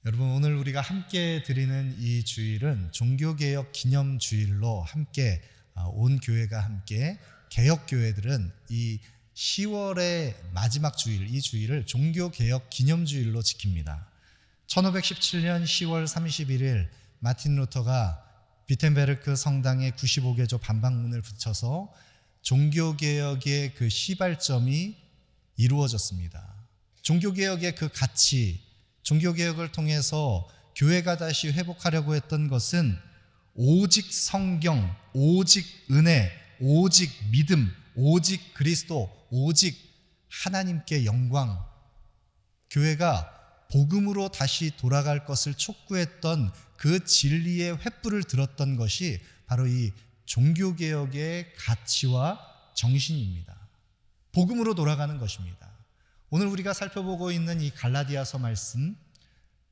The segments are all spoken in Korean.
여러분, 오늘 우리가 함께 드리는 이 주일은 종교개혁 기념주일로 함께 온 교회가 함께 개혁교회들은 이 10월의 마지막 주일, 이 주일을 종교개혁 기념주일로 지킵니다. 1517년 10월 31일 마틴 루터가 비텐베르크 성당에 95개조 반박문을 붙여서 종교개혁의 그 시발점이 이루어졌습니다. 종교개혁의 그 가치, 종교개혁을 통해서 교회가 다시 회복하려고 했던 것은 오직 성경, 오직 은혜, 오직 믿음, 오직 그리스도, 오직 하나님께 영광, 교회가 복음으로 다시 돌아갈 것을 촉구했던 그 진리의 횃불을 들었던 것이 바로 이 종교개혁의 가치와 정신입니다. 복음으로 돌아가는 것입니다. 오늘 우리가 살펴보고 있는 이 갈라디아서 말씀,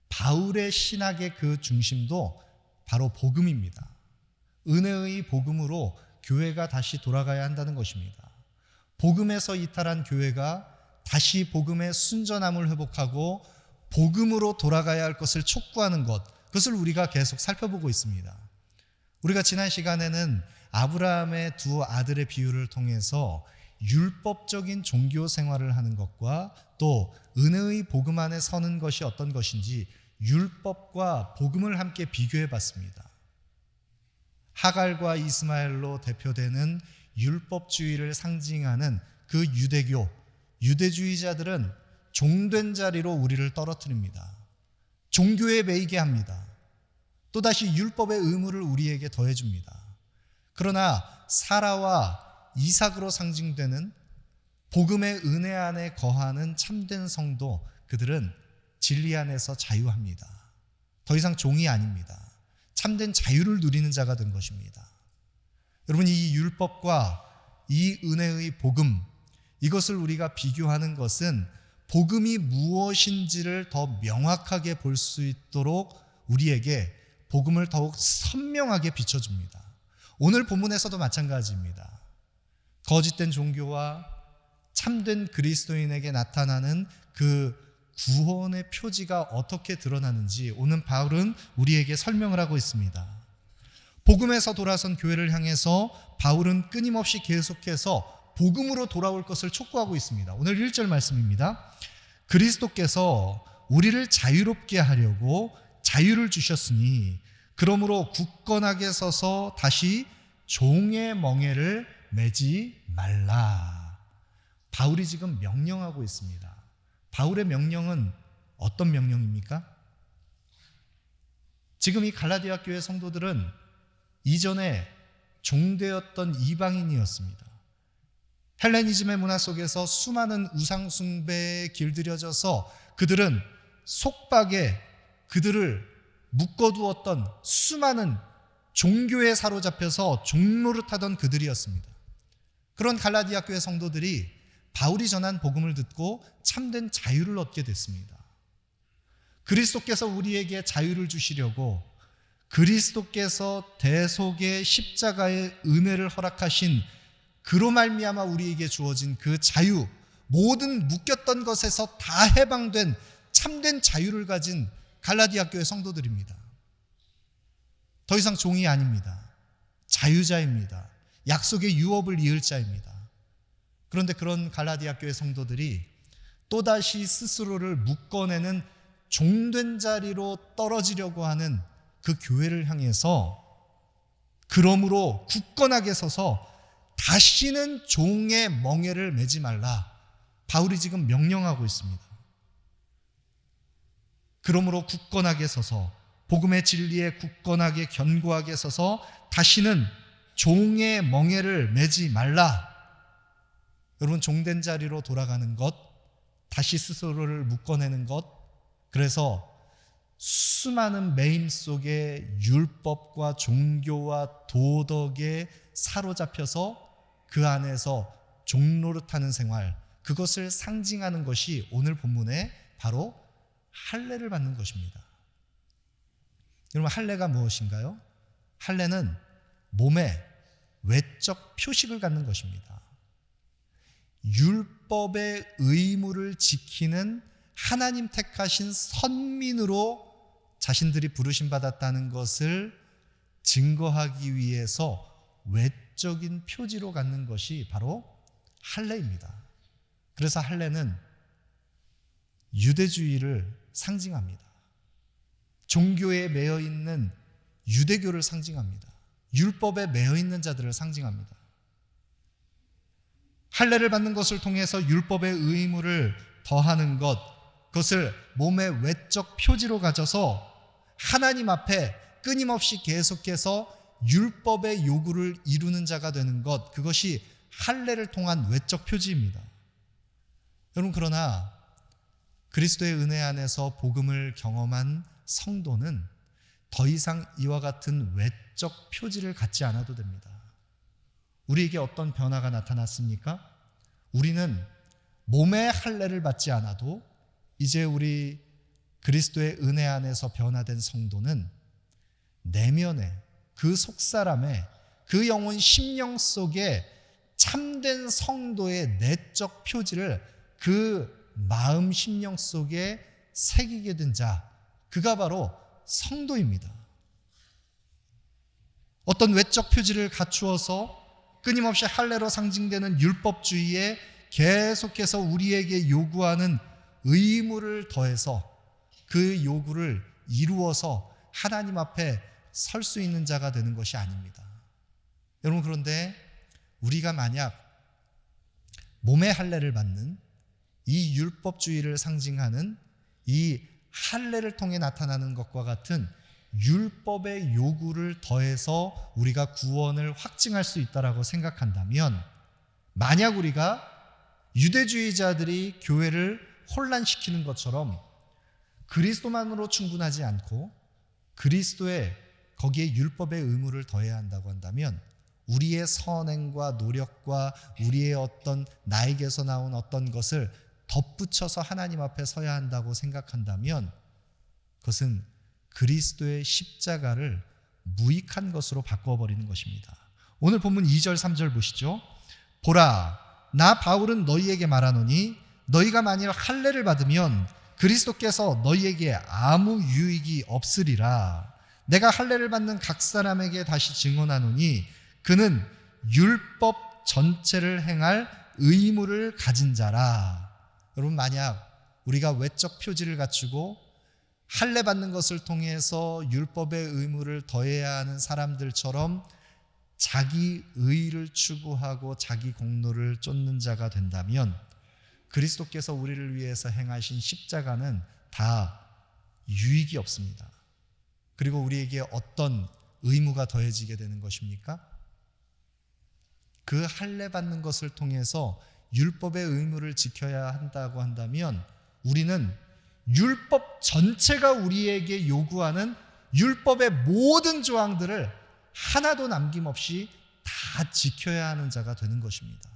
바울의 신학의 그 중심도 바로 복음입니다. 은혜의 복음으로 교회가 다시 돌아가야 한다는 것입니다. 복음에서 이탈한 교회가 다시 복음의 순전함을 회복하고 복음으로 돌아가야 할 것을 촉구하는 것, 그것을 우리가 계속 살펴보고 있습니다. 우리가 지난 시간에는 아브라함의 두 아들의 비유를 통해서 율법적인 종교 생활을 하는 것과 또 은혜의 복음 안에 서는 것이 어떤 것인지 율법과 복음을 함께 비교해 봤습니다. 하갈과 이스마엘로 대표되는 율법주의를 상징하는 그 유대교, 유대주의자들은 종된 자리로 우리를 떨어뜨립니다. 종교에 매이게 합니다. 또다시 율법의 의무를 우리에게 더해줍니다. 그러나 사라와 이삭으로 상징되는 복음의 은혜 안에 거하는 참된 성도, 그들은 진리 안에서 자유합니다. 더 이상 종이 아닙니다. 참된 자유를 누리는 자가 된 것입니다. 여러분, 이 율법과 이 은혜의 복음, 이것을 우리가 비교하는 것은 복음이 무엇인지를 더 명확하게 볼 수 있도록 우리에게 복음을 더욱 선명하게 비춰줍니다. 오늘 본문에서도 마찬가지입니다. 거짓된 종교와 참된 그리스도인에게 나타나는 그 구원의 표지가 어떻게 드러나는지 오늘 바울은 우리에게 설명을 하고 있습니다. 복음에서 돌아선 교회를 향해서 바울은 끊임없이 계속해서 복음으로 돌아올 것을 촉구하고 있습니다. 오늘 1절 말씀입니다. 그리스도께서 우리를 자유롭게 하려고 자유를 주셨으니 그러므로 굳건하게 서서 다시 종의 멍에를 매지 말라. 바울이 지금 명령하고 있습니다. 바울의 명령은 어떤 명령입니까? 지금 이 갈라디아 교회 성도들은 이전에 종되었던 이방인이었습니다. 헬레니즘의 문화 속에서 수많은 우상 숭배에 길들여져서 그들은 속박에 그들을 묶어두었던 수많은 종교에 사로잡혀서 종노릇하던 그들이었습니다. 그런 갈라디아 교회 성도들이 바울이 전한 복음을 듣고 참된 자유를 얻게 됐습니다. 그리스도께서 우리에게 자유를 주시려고 그리스도께서 대속의 십자가의 은혜를 허락하신 그로 말미암아 우리에게 주어진 그 자유, 모든 묶였던 것에서 다 해방된 참된 자유를 가진 갈라디아 교회 성도들입니다. 더 이상 종이 아닙니다. 자유자입니다. 약속의 유업을 이을 자입니다. 그런데 그런 갈라디아 교회 성도들이 또다시 스스로를 묶어내는 종된 자리로 떨어지려고 하는 그 교회를 향해서 그러므로 굳건하게 서서 다시는 종의 멍에를 매지 말라. 바울이 지금 명령하고 있습니다. 그러므로 굳건하게 서서 복음의 진리에 굳건하게 견고하게 서서 다시는 종의 멍에를 매지 말라. 여러분, 종된 자리로 돌아가는 것, 다시 스스로를 묶어내는 것, 그래서 수많은 매임 속에 율법과 종교와 도덕에 사로잡혀서 그 안에서 종노릇하는 생활, 그것을 상징하는 것이 오늘 본문에 바로 할례를 받는 것입니다. 여러분, 할례가 무엇인가요? 할례는 몸에 외적 표식을 갖는 것입니다. 율법의 의무를 지키는 하나님 택하신 선민으로 자신들이 부르심 받았다는 것을 증거하기 위해서 외적인 표지로 갖는 것이 바로 할례입니다. 그래서 할례는 유대주의를 상징합니다. 종교에 매여 있는 유대교를 상징합니다. 율법에 매여 있는 자들을 상징합니다. 할례를 받는 것을 통해서 율법의 의무를 더하는 것, 그것을 몸의 외적 표지로 가져서 하나님 앞에 끊임없이 계속해서 율법의 요구를 이루는 자가 되는 것, 그것이 할례를 통한 외적 표지입니다. 여러분, 그러나 그리스도의 은혜 안에서 복음을 경험한 성도는 더 이상 이와 같은 외적 표지를 갖지 않아도 됩니다. 우리에게 어떤 변화가 나타났습니까? 우리는 몸의 할례를 받지 않아도 이제 우리 그리스도의 은혜 안에서 변화된 성도는 내면에, 그 속사람에, 그 영혼 심령 속에 참된 성도의 내적 표지를 그 마음 심령 속에 새기게 된 자, 그가 바로 성도입니다. 어떤 외적 표지를 갖추어서 끊임없이 할례로 상징되는 율법주의에 계속해서 우리에게 요구하는 의무를 더해서 그 요구를 이루어서 하나님 앞에 설 수 있는 자가 되는 것이 아닙니다. 여러분, 그런데 우리가 만약 몸의 할례를 받는 이 율법주의를 상징하는 이 할례를 통해 나타나는 것과 같은 율법의 요구를 더해서 우리가 구원을 확증할 수 있다라고 생각한다면, 만약 우리가 유대주의자들이 교회를 혼란시키는 것처럼 그리스도만으로 충분하지 않고 그리스도의 거기에 율법의 의무를 더해야 한다고 한다면, 우리의 선행과 노력과 우리의 어떤 나에게서 나온 어떤 것을 덧붙여서 하나님 앞에 서야 한다고 생각한다면, 그것은 그리스도의 십자가를 무익한 것으로 바꿔버리는 것입니다. 오늘 본문 2절 3절 보시죠. 보라, 나 바울은 너희에게 말하노니 너희가 만일 할례를 받으면 그리스도께서 너희에게 아무 유익이 없으리라. 내가 할례를 받는 각 사람에게 다시 증언하노니 그는 율법 전체를 행할 의무를 가진 자라. 여러분, 만약 우리가 외적 표지를 갖추고 할례 받는 것을 통해서 율법의 의무를 더해야 하는 사람들처럼 자기 의를 추구하고 자기 공로를 쫓는 자가 된다면, 그리스도께서 우리를 위해서 행하신 십자가는 다 유익이 없습니다. 그리고 우리에게 어떤 의무가 더해지게 되는 것입니까? 그 할례 받는 것을 통해서 율법의 의무를 지켜야 한다고 한다면, 우리는 율법 전체가 우리에게 요구하는 율법의 모든 조항들을 하나도 남김없이 다 지켜야 하는 자가 되는 것입니다.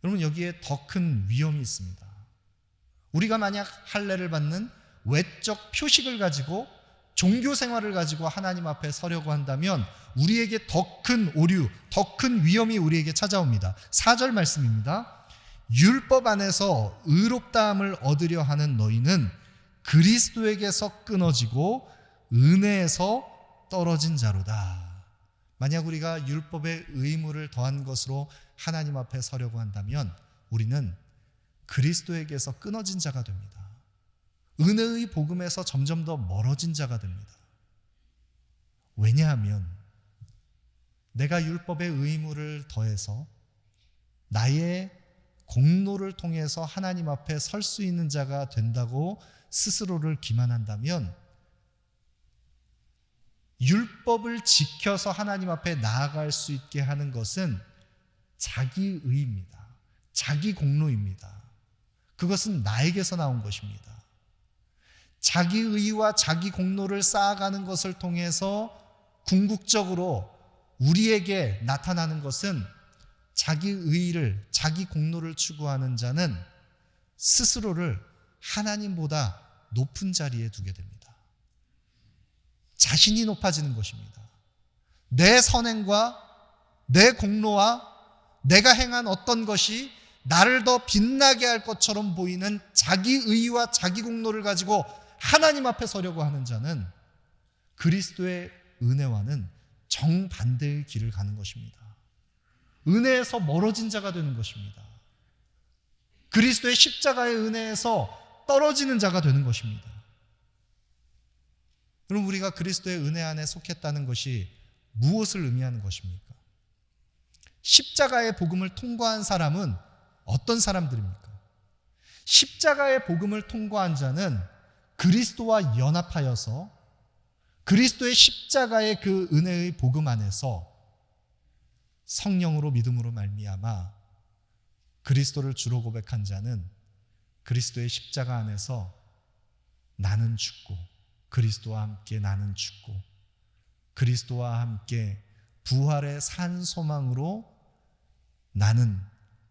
여러분, 여기에 더 큰 위험이 있습니다. 우리가 만약 할례를 받는 외적 표식을 가지고 종교 생활을 가지고 하나님 앞에 서려고 한다면 우리에게 더 큰 오류, 더 큰 위험이 우리에게 찾아옵니다. 4절 말씀입니다. 율법 안에서 의롭다함을 얻으려 하는 너희는 그리스도에게서 끊어지고 은혜에서 떨어진 자로다. 만약 우리가 율법의 의무를 더한 것으로 하나님 앞에 서려고 한다면 우리는 그리스도에게서 끊어진 자가 됩니다. 은혜의 복음에서 점점 더 멀어진 자가 됩니다. 왜냐하면 내가 율법의 의무를 더해서 나의 공로를 통해서 하나님 앞에 설 수 있는 자가 된다고 스스로를 기만한다면, 율법을 지켜서 하나님 앞에 나아갈 수 있게 하는 것은 자기의입니다. 자기 공로입니다. 그것은 나에게서 나온 것입니다. 자기의와 자기 공로를 쌓아가는 것을 통해서 궁극적으로 우리에게 나타나는 것은, 자기 의의를, 자기 공로를 추구하는 자는 스스로를 하나님보다 높은 자리에 두게 됩니다. 자신이 높아지는 것입니다. 내 선행과 내 공로와 내가 행한 어떤 것이 나를 더 빛나게 할 것처럼 보이는 자기 의와 자기 공로를 가지고 하나님 앞에 서려고 하는 자는 그리스도의 은혜와는 정반대의 길을 가는 것입니다. 은혜에서 멀어진 자가 되는 것입니다. 그리스도의 십자가의 은혜에서 떨어지는 자가 되는 것입니다. 그럼 우리가 그리스도의 은혜 안에 속했다는 것이 무엇을 의미하는 것입니까? 십자가의 복음을 통과한 사람은 어떤 사람들입니까? 십자가의 복음을 통과한 자는 그리스도와 연합하여서 그리스도의 십자가의 그 은혜의 복음 안에서 성령으로 믿음으로 말미암아 그리스도를 주로 고백한 자는 그리스도의 십자가 안에서 나는 죽고 그리스도와 함께 나는 죽고 그리스도와 함께 부활의 산 소망으로 나는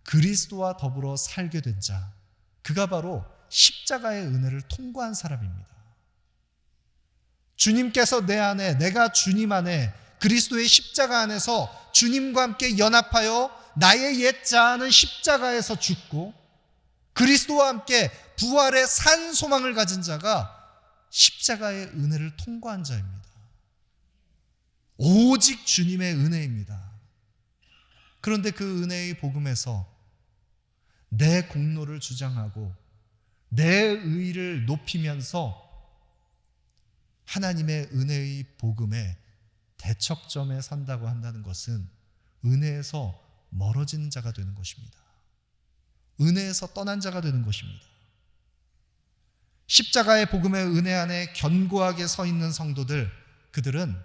그리스도와 더불어 살게 된 자, 그가 바로 십자가의 은혜를 통과한 사람입니다. 주님께서 내 안에, 내가 주님 안에 그리스도의 십자가 안에서 주님과 함께 연합하여 나의 옛 자아는 십자가에서 죽고 그리스도와 함께 부활의 산 소망을 가진 자가 십자가의 은혜를 통과한 자입니다. 오직 주님의 은혜입니다. 그런데 그 은혜의 복음에서 내 공로를 주장하고 내 의를 높이면서 하나님의 은혜의 복음의 대척점에 선다고 한다는 것은 은혜에서 멀어지는 자가 되는 것입니다. 은혜에서 떠난 자가 되는 것입니다. 십자가의 복음의 은혜 안에 견고하게 서 있는 성도들, 그들은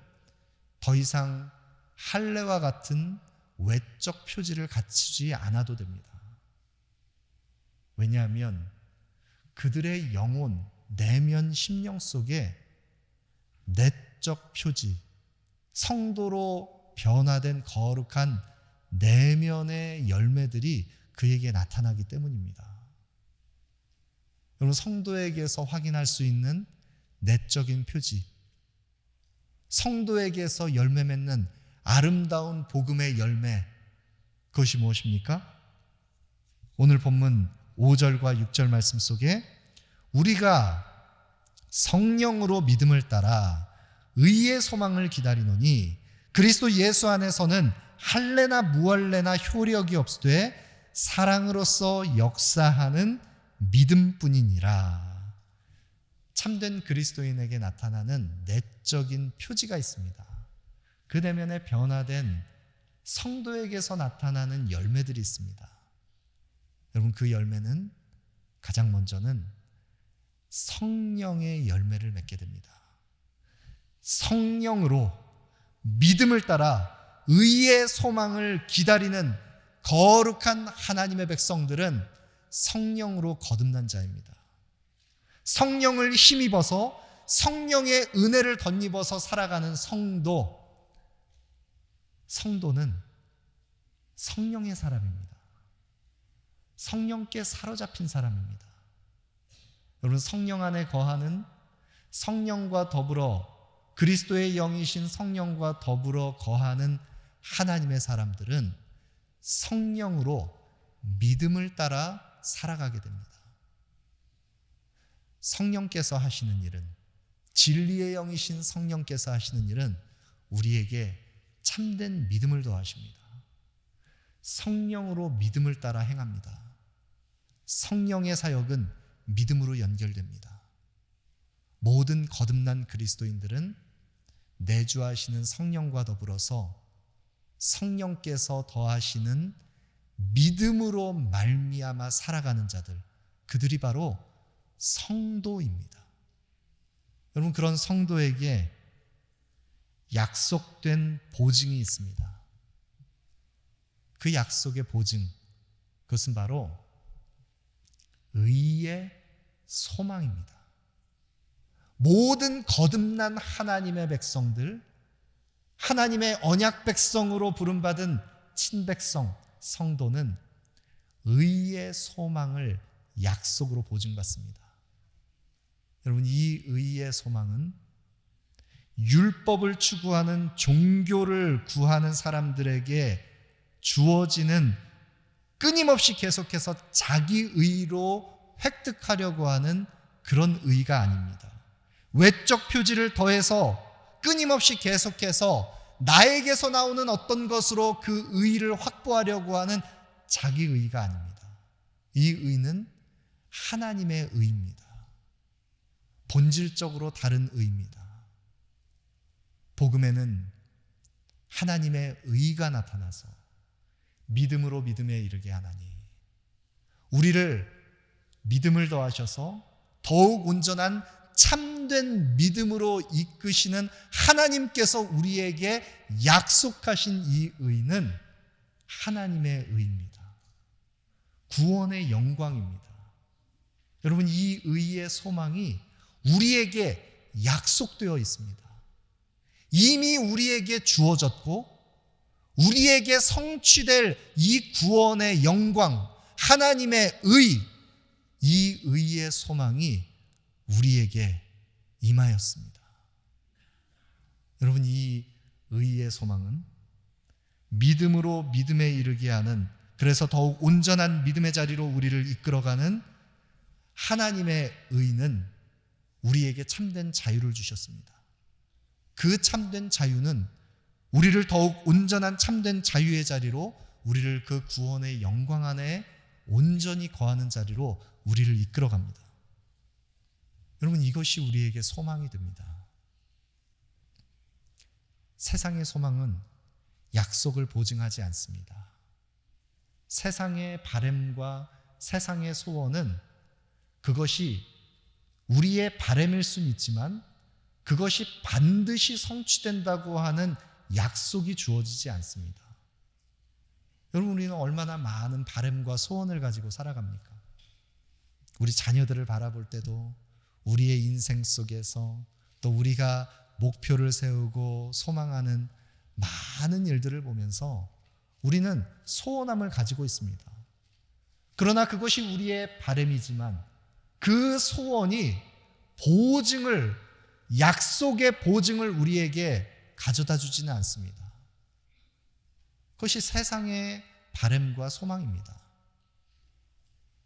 더 이상 할례와 같은 외적 표지를 갖추지 않아도 됩니다. 왜냐하면 그들의 영혼, 내면 심령 속에 내적 표지, 성도로 변화된 거룩한 내면의 열매들이 그에게 나타나기 때문입니다. 여러분, 성도에게서 확인할 수 있는 내적인 표지, 성도에게서 열매 맺는 아름다운 복음의 열매, 그것이 무엇입니까? 오늘 본문 5절과 6절 말씀 속에 우리가 성령으로 믿음을 따라 의의 소망을 기다리노니 그리스도 예수 안에서는 할례나 무할례나 효력이 없으되 사랑으로서 역사하는 믿음뿐이니라. 참된 그리스도인에게 나타나는 내적인 표지가 있습니다. 그 내면에 변화된 성도에게서 나타나는 열매들이 있습니다. 여러분, 그 열매는 가장 먼저는 성령의 열매를 맺게 됩니다. 성령으로 믿음을 따라 의의 소망을 기다리는 거룩한 하나님의 백성들은 성령으로 거듭난 자입니다. 성령을 힘입어서 성령의 은혜를 덧입어서 살아가는 성도는 성령의 사람입니다. 성령께 사로잡힌 사람입니다. 여러분, 성령 안에 거하는 성령과 더불어 그리스도의 영이신 성령과 더불어 거하는 하나님의 사람들은 성령으로 믿음을 따라 살아가게 됩니다. 성령께서 하시는 일은, 진리의 영이신 성령께서 하시는 일은 우리에게 참된 믿음을 더하십니다. 성령으로 믿음을 따라 행합니다. 성령의 사역은 믿음으로 연결됩니다. 모든 거듭난 그리스도인들은 내주하시는 성령과 더불어서 성령께서 더하시는 믿음으로 말미암아 살아가는 자들, 그들이 바로 성도입니다. 여러분, 그런 성도에게 약속된 보증이 있습니다. 그 약속의 보증, 그것은 바로 의의 소망입니다. 모든 거듭난 하나님의 백성들, 하나님의 언약 백성으로 부름받은 친백성, 성도는 의의 소망을 약속으로 보증받습니다. 여러분, 이 의의 소망은 율법을 추구하는 종교를 구하는 사람들에게 주어지는 끊임없이 계속해서 자기 의로 획득하려고 하는 그런 의가 아닙니다. 외적 표지를 더해서 끊임없이 계속해서 나에게서 나오는 어떤 것으로 그 의를 확보하려고 하는 자기 의가 아닙니다. 이 의는 하나님의 의입니다. 본질적으로 다른 의입니다. 복음에는 하나님의 의가 나타나서 믿음으로 믿음에 이르게 하나니 우리를 믿음을 더하셔서 더욱 온전한 참된 믿음으로 이끄시는 하나님께서 우리에게 약속하신 이 의는 하나님의 의입니다. 구원의 영광입니다. 여러분, 이 의의 소망이 우리에게 약속되어 있습니다. 이미 우리에게 주어졌고 우리에게 성취될 이 구원의 영광, 하나님의 의, 이 의의 소망이 우리에게 임하였습니다. 여러분, 이 의의 소망은 믿음으로 믿음에 이르게 하는, 그래서 더욱 온전한 믿음의 자리로 우리를 이끌어가는 하나님의 의는 우리에게 참된 자유를 주셨습니다. 그 참된 자유는 우리를 더욱 온전한 참된 자유의 자리로, 우리를 그 구원의 영광 안에 온전히 거하는 자리로 우리를 이끌어갑니다. 여러분, 이것이 우리에게 소망이 됩니다. 세상의 소망은 약속을 보증하지 않습니다. 세상의 바램과 세상의 소원은 그것이 우리의 바램일 수는 있지만 그것이 반드시 성취된다고 하는 약속이 주어지지 않습니다. 여러분, 우리는 얼마나 많은 바램과 소원을 가지고 살아갑니까? 우리 자녀들을 바라볼 때도 우리의 인생 속에서 또 우리가 목표를 세우고 소망하는 많은 일들을 보면서 우리는 소원함을 가지고 있습니다. 그러나 그것이 우리의 바램이지만 그 소원이 보증을, 약속의 보증을 우리에게 가져다 주지는 않습니다. 그것이 세상의 바램과 소망입니다.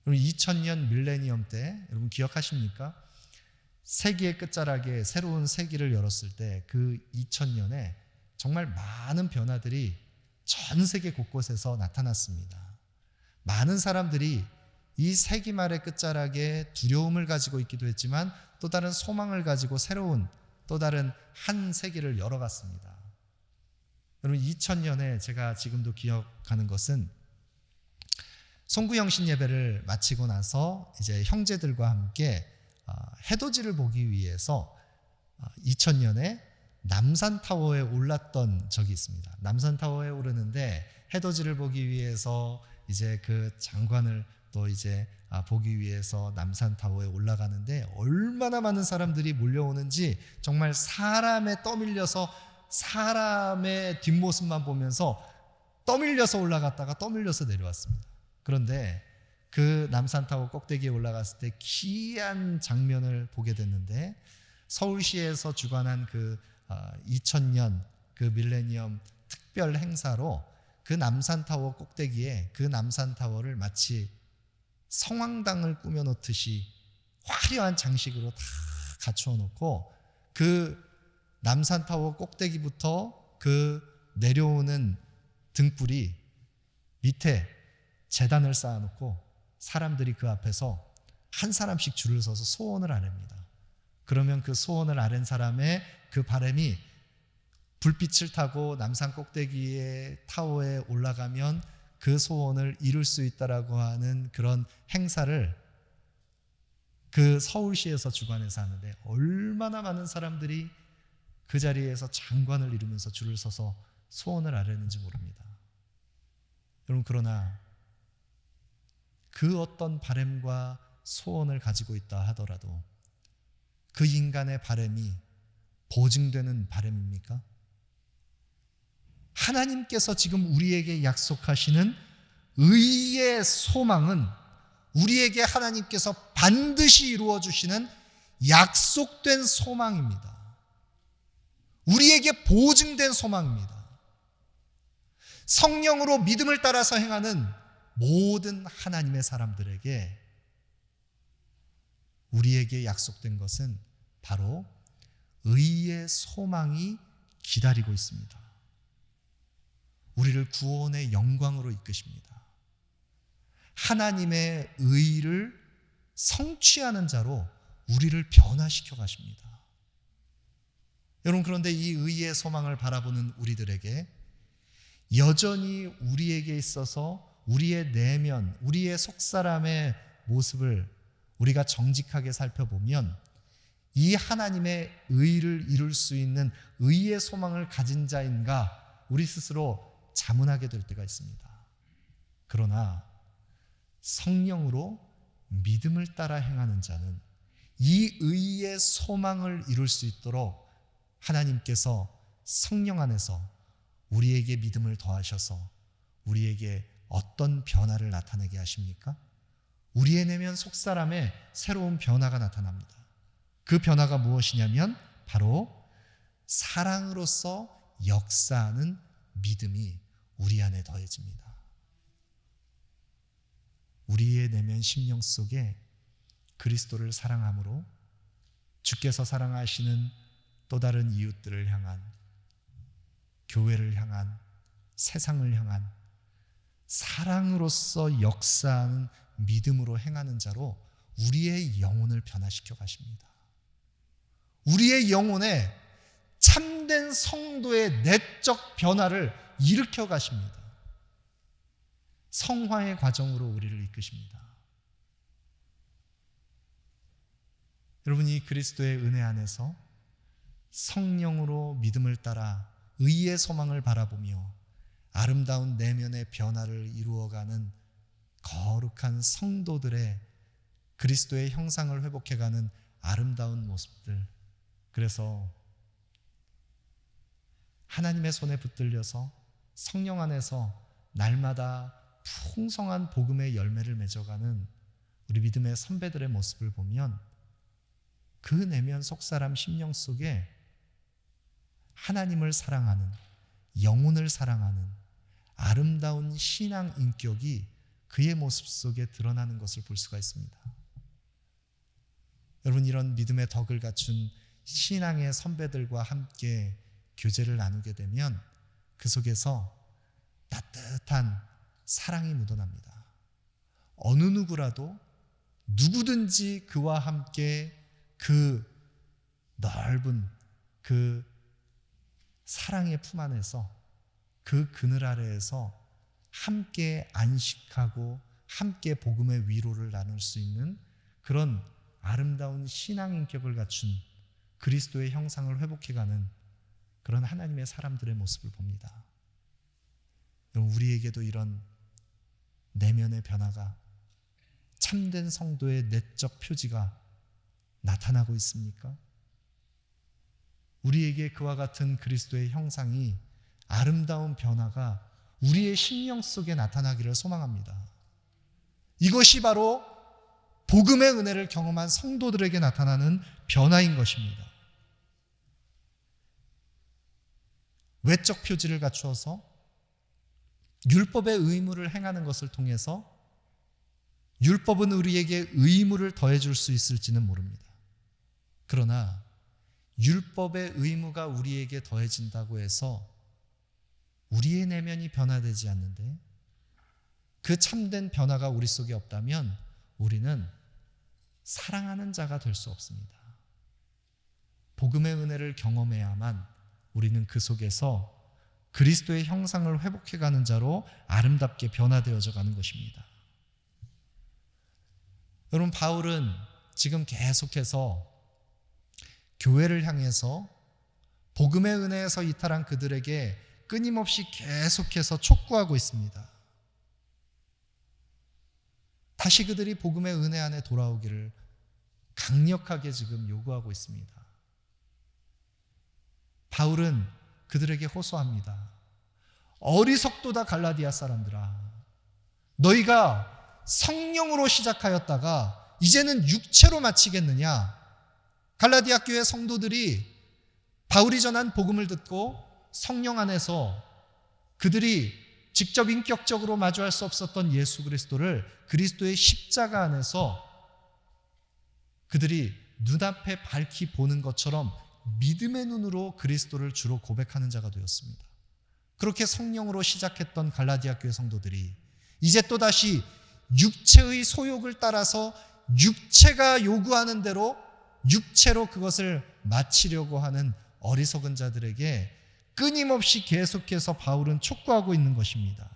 여러분, 2000년 밀레니엄 때 여러분 기억하십니까? 세기의 끝자락에 새로운 세기를 열었을 때 그 2000년에 정말 많은 변화들이 전 세계 곳곳에서 나타났습니다. 많은 사람들이 이 세기 말의 끝자락에 두려움을 가지고 있기도 했지만 또 다른 소망을 가지고 새로운 또 다른 한 세기를 열어갔습니다. 여러분, 2000년에 제가 지금도 기억하는 것은 송구영신 예배를 마치고 나서 이제 형제들과 함께 해돋이를 보기 위해서 2000년에 남산타워에 올랐던 적이 있습니다. 남산타워에 오르는데 해돋이를 보기 위해서 이제 그 장관을 또 이제 보기 위해서 남산타워에 올라가는데 얼마나 많은 사람들이 몰려오는지 정말 사람에 떠밀려서 사람의 뒷모습만 보면서 떠밀려서 올라갔다가 떠밀려서 내려왔습니다. 그런데 그 남산타워 꼭대기에 올라갔을 때 기이한 장면을 보게 됐는데 서울시에서 주관한 그 2000년 그 밀레니엄 특별 행사로 그 남산타워 꼭대기에 그 남산타워를 마치 성황당을 꾸며놓듯이 화려한 장식으로 다 갖추어 놓고 그 남산타워 꼭대기부터 그 내려오는 등불이 밑에 제단을 쌓아놓고 사람들이 그 앞에서 한 사람씩 줄을 서서 소원을 아랩니다. 그러면 그 소원을 아랜 사람의 그 바람이 불빛을 타고 남산 꼭대기의 타워에 올라가면 그 소원을 이룰 수 있다라고 하는 그런 행사를 그 서울시에서 주관해서 하는데 얼마나 많은 사람들이 그 자리에서 장관을 이루면서 줄을 서서 소원을 아뢰는지 모릅니다. 여러분, 그러나 그 어떤 바램과 소원을 가지고 있다 하더라도 그 인간의 바램이 보증되는 바램입니까? 하나님께서 지금 우리에게 약속하시는 의의 소망은 우리에게 하나님께서 반드시 이루어 주시는 약속된 소망입니다. 우리에게 보증된 소망입니다. 성령으로 믿음을 따라서 행하는 모든 하나님의 사람들에게 우리에게 약속된 것은 바로 의의 소망이 기다리고 있습니다. 우리를 구원의 영광으로 이끄십니다. 하나님의 의를 성취하는 자로 우리를 변화시켜 가십니다. 여러분, 그런데 이 의의 소망을 바라보는 우리들에게 여전히 우리에게 있어서 우리의 내면, 우리의 속사람의 모습을 우리가 정직하게 살펴보면 이 하나님의 의를 이룰 수 있는 의의 소망을 가진 자인가 우리 스스로 자문하게 될 때가 있습니다. 그러나 성령으로 믿음을 따라 행하는 자는 이 의의 소망을 이룰 수 있도록 하나님께서 성령 안에서 우리에게 믿음을 더하셔서 우리에게 어떤 변화를 나타내게 하십니까? 우리의 내면 속사람에 새로운 변화가 나타납니다. 그 변화가 무엇이냐면 바로 사랑으로서 역사하는 믿음이 우리 안에 더해집니다. 우리의 내면 심령 속에 그리스도를 사랑함으로 주께서 사랑하시는 또 다른 이웃들을 향한, 교회를 향한, 세상을 향한 사랑으로서 역사하는 믿음으로 행하는 자로 우리의 영혼을 변화시켜 가십니다. 우리의 영혼에 참된 성도의 내적 변화를 일으켜 가십니다. 성화의 과정으로 우리를 이끄십니다. 여러분이 그리스도의 은혜 안에서 성령으로 믿음을 따라 의의 소망을 바라보며 아름다운 내면의 변화를 이루어가는 거룩한 성도들의 그리스도의 형상을 회복해가는 아름다운 모습들, 그래서 하나님의 손에 붙들려서 성령 안에서 날마다 풍성한 복음의 열매를 맺어가는 우리 믿음의 선배들의 모습을 보면 그 내면 속사람 심령 속에 하나님을 사랑하는, 영혼을 사랑하는 아름다운 신앙 인격이 그의 모습 속에 드러나는 것을 볼 수가 있습니다. 여러분, 이런 믿음의 덕을 갖춘 신앙의 선배들과 함께 교제를 나누게 되면 그 속에서 따뜻한 사랑이 묻어납니다. 어느 누구라도 누구든지 그와 함께 그 넓은 그 사랑의 품 안에서 그 그늘 아래에서 함께 안식하고 함께 복음의 위로를 나눌 수 있는 그런 아름다운 신앙 인격을 갖춘 그리스도의 형상을 회복해가는 그런 하나님의 사람들의 모습을 봅니다. 우리에게도 이런 내면의 변화가, 참된 성도의 내적 표지가 나타나고 있습니까? 우리에게 그와 같은 그리스도의 형상이, 아름다운 변화가 우리의 심령 속에 나타나기를 소망합니다. 이것이 바로 복음의 은혜를 경험한 성도들에게 나타나는 변화인 것입니다. 외적 표지를 갖추어서 율법의 의무를 행하는 것을 통해서 율법은 우리에게 의무를 더해줄 수 있을지는 모릅니다. 그러나 율법의 의무가 우리에게 더해진다고 해서 우리의 내면이 변화되지 않는데, 그 참된 변화가 우리 속에 없다면 우리는 사랑하는 자가 될 수 없습니다. 복음의 은혜를 경험해야만 우리는 그 속에서 그리스도의 형상을 회복해가는 자로 아름답게 변화되어져 가는 것입니다. 여러분, 바울은 지금 계속해서 교회를 향해서 복음의 은혜에서 이탈한 그들에게 끊임없이 계속해서 촉구하고 있습니다. 다시 그들이 복음의 은혜 안에 돌아오기를 강력하게 지금 요구하고 있습니다. 바울은 그들에게 호소합니다. 어리석도다 갈라디아 사람들아, 너희가 성령으로 시작하였다가 이제는 육체로 마치겠느냐? 갈라디아 교회 성도들이 바울이 전한 복음을 듣고 성령 안에서 그들이 직접 인격적으로 마주할 수 없었던 예수 그리스도를 그리스도의 십자가 안에서 그들이 눈앞에 밝히 보는 것처럼 믿음의 눈으로 그리스도를 주로 고백하는 자가 되었습니다. 그렇게 성령으로 시작했던 갈라디아 교회 성도들이 이제 또다시 육체의 소욕을 따라서 육체가 요구하는 대로 육체로 그것을 마치려고 하는 어리석은 자들에게 끊임없이 계속해서 바울은 촉구하고 있는 것입니다.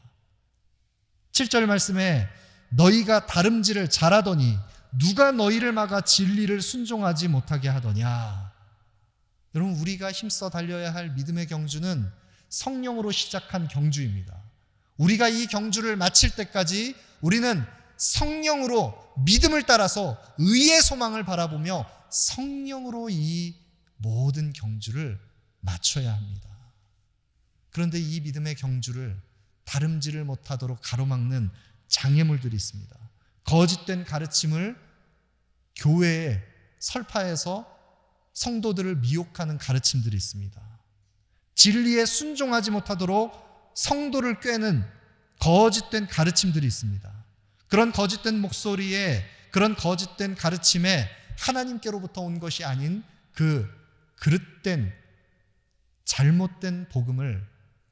7절 말씀에 너희가 다름질을 잘하더니 누가 너희를 막아 진리를 순종하지 못하게 하더냐. 여러분, 우리가 힘써 달려야 할 믿음의 경주는 성령으로 시작한 경주입니다. 우리가 이 경주를 마칠 때까지 우리는 성령으로 믿음을 따라서 의의 소망을 바라보며 성령으로 이 모든 경주를 마쳐야 합니다. 그런데 이 믿음의 경주를 다름질을 못하도록 가로막는 장애물들이 있습니다. 거짓된 가르침을 교회에 설파해서 성도들을 미혹하는 가르침들이 있습니다. 진리에 순종하지 못하도록 성도를 꿰는 거짓된 가르침들이 있습니다. 그런 거짓된 목소리에, 그런 거짓된 가르침에 하나님께로부터 온 것이 아닌 그 그릇된 잘못된 복음을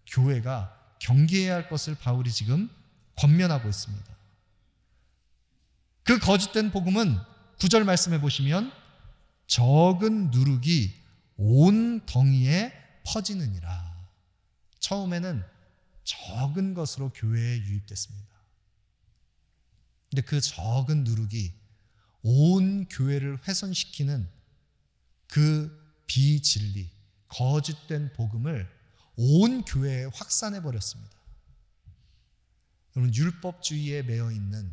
교회가 경계해야 할 것을 바울이 지금 권면하고 있습니다. 그 거짓된 복음은 9절 말씀해 보시면 적은 누룩이 온 덩이에 퍼지느니라. 처음에는 적은 것으로 교회에 유입됐습니다. 근데 그 적은 누룩이 온 교회를 훼손시키는 그 비진리, 거짓된 복음을 온 교회에 확산해 버렸습니다. 여러분, 율법주의에 매여 있는,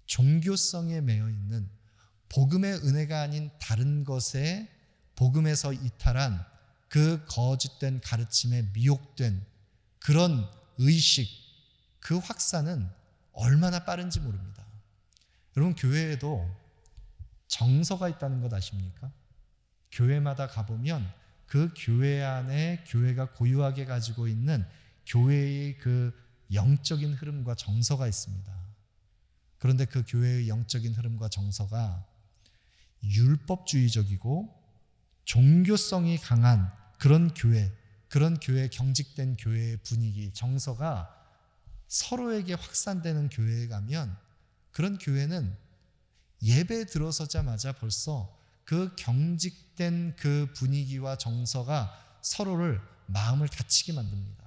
종교성에 매여 있는 복음의 은혜가 아닌 다른 것에 복음에서 이탈한 그 거짓된 가르침에 미혹된 그런 의식, 그 확산은 얼마나 빠른지 모릅니다. 여러분, 교회에도 정서가 있다는 것 아십니까? 교회마다 가보면 그 교회 안에 교회가 고유하게 가지고 있는 교회의 그 영적인 흐름과 정서가 있습니다. 그런데 그 교회의 영적인 흐름과 정서가 율법주의적이고 종교성이 강한 그런 교회, 경직된 교회의 분위기, 정서가 서로에게 확산되는 교회에 가면 그런 교회는 예배 들어서자마자 벌써 그 경직된 그 분위기와 정서가 서로를 마음을 다치게 만듭니다.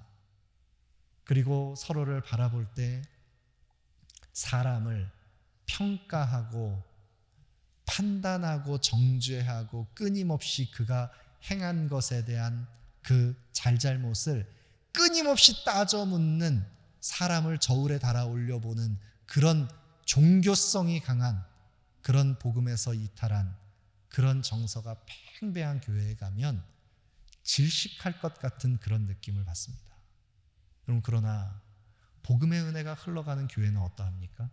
그리고 서로를 바라볼 때 사람을 평가하고 판단하고 정죄하고 끊임없이 그가 행한 것에 대한 그 잘잘못을 끊임없이 따져 묻는, 사람을 저울에 달아 올려보는 그런 종교성이 강한 그런 복음에서 이탈한 그런 정서가 팽배한 교회에 가면 질식할 것 같은 그런 느낌을 받습니다. 여러분, 그러나 복음의 은혜가 흘러가는 교회는 어떠합니까?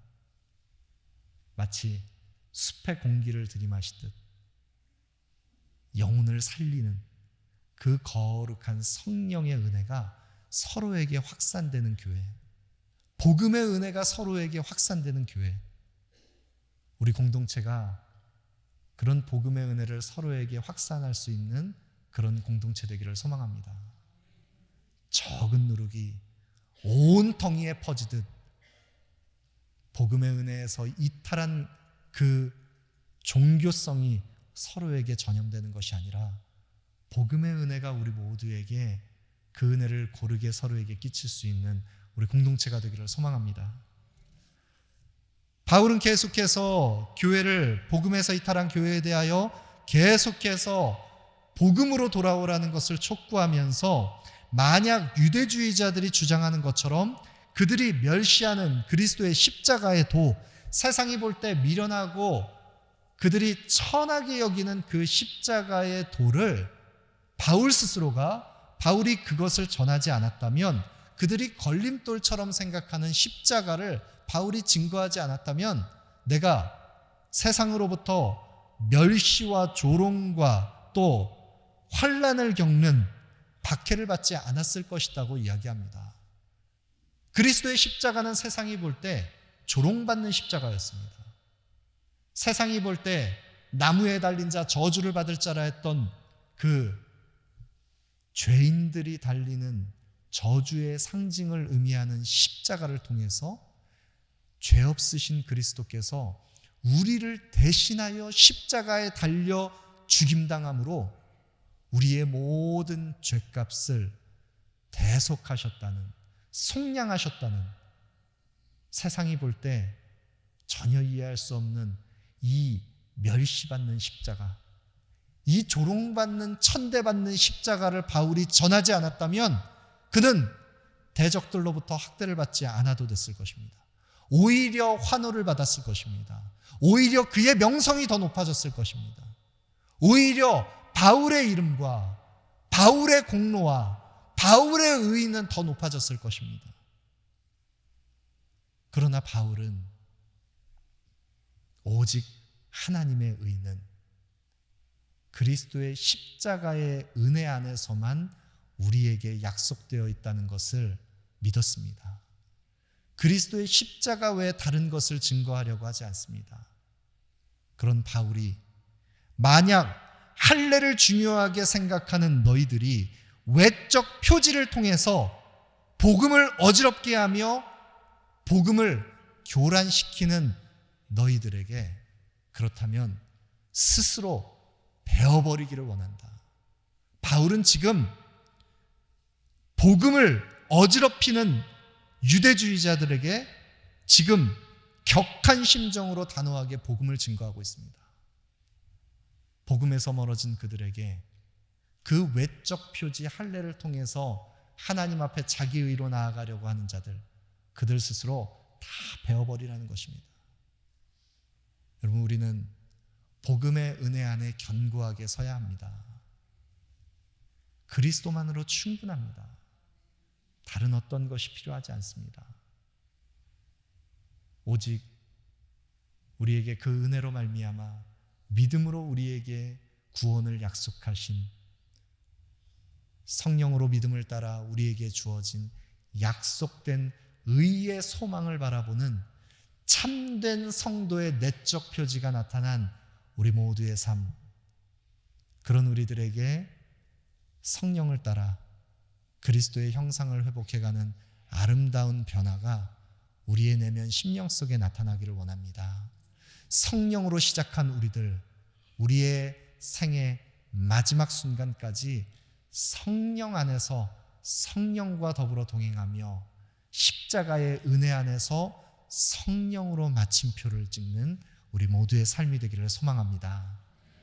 마치 숲의 공기를 들이마시듯 영혼을 살리는 그 거룩한 성령의 은혜가 서로에게 확산되는 교회, 복음의 은혜가 서로에게 확산되는 교회, 우리 공동체가 그런 복음의 은혜를 서로에게 확산할 수 있는 그런 공동체 되기를 소망합니다. 적은 누룩이 온 덩이에 퍼지듯 복음의 은혜에서 이탈한 그 종교성이 서로에게 전염되는 것이 아니라 복음의 은혜가 우리 모두에게 그 은혜를 고르게 서로에게 끼칠 수 있는 우리 공동체가 되기를 소망합니다. 바울은 계속해서 교회를, 복음에서 이탈한 교회에 대하여 계속해서 복음으로 돌아오라는 것을 촉구하면서 만약 유대주의자들이 주장하는 것처럼 그들이 멸시하는 그리스도의 십자가의 도, 세상이 볼 때 미련하고 그들이 천하게 여기는 그 십자가의 도를 바울 스스로가, 바울이 그것을 전하지 않았다면, 그들이 걸림돌처럼 생각하는 십자가를 바울이 증거하지 않았다면 내가 세상으로부터 멸시와 조롱과 또 환난을 겪는 박해를 받지 않았을 것이라고 이야기합니다. 그리스도의 십자가는 세상이 볼 때 조롱받는 십자가였습니다. 세상이 볼 때 나무에 달린 자, 저주를 받을 자라 했던 그 죄인들이 달리는 저주의 상징을 의미하는 십자가를 통해서 죄 없으신 그리스도께서 우리를 대신하여 십자가에 달려 죽임당함으로 우리의 모든 죄값을 대속하셨다는, 속량하셨다는, 세상이 볼 때 전혀 이해할 수 없는 이 멸시받는 십자가, 이 조롱받는, 천대받는 십자가를 바울이 전하지 않았다면 그는 대적들로부터 학대를 받지 않아도 됐을 것입니다. 오히려 환호를 받았을 것입니다. 오히려 그의 명성이 더 높아졌을 것입니다. 오히려 바울의 이름과 바울의 공로와 바울의 의의는 더 높아졌을 것입니다. 그러나 바울은 오직 하나님의 의는 그리스도의 십자가의 은혜 안에서만 우리에게 약속되어 있다는 것을 믿었습니다. 그리스도의 십자가 외에 다른 것을 증거하려고 하지 않습니다. 그런 바울이 만약 할례를 중요하게 생각하는 너희들이 외적 표지를 통해서 복음을 어지럽게 하며 복음을 교란시키는 너희들에게 그렇다면 스스로 베어버리기를 원한다. 바울은 지금 복음을 어지럽히는 유대주의자들에게 지금 격한 심정으로 단호하게 복음을 증거하고 있습니다. 복음에서 멀어진 그들에게 그 외적 표지 할례를 통해서 하나님 앞에 자기 의로 나아가려고 하는 자들, 그들 스스로 다 베어버리라는 것입니다. 여러분, 우리는 복음의 은혜 안에 견고하게 서야 합니다. 그리스도만으로 충분합니다. 다른 어떤 것이 필요하지 않습니다. 오직 우리에게 그 은혜로 말미암아 믿음으로 우리에게 구원을 약속하신, 성령으로 믿음을 따라 우리에게 주어진 약속된 의의 소망을 바라보는 참된 성도의 내적 표지가 나타난 우리 모두의 삶, 그런 우리들에게 성령을 따라 그리스도의 형상을 회복해가는 아름다운 변화가 우리의 내면 심령 속에 나타나기를 원합니다. 성령으로 시작한 우리들, 우리의 생의 마지막 순간까지 성령 안에서 성령과 더불어 동행하며 십자가의 은혜 안에서 성령으로 마침표를 찍는 우리 모두의 삶이 되기를 소망합니다.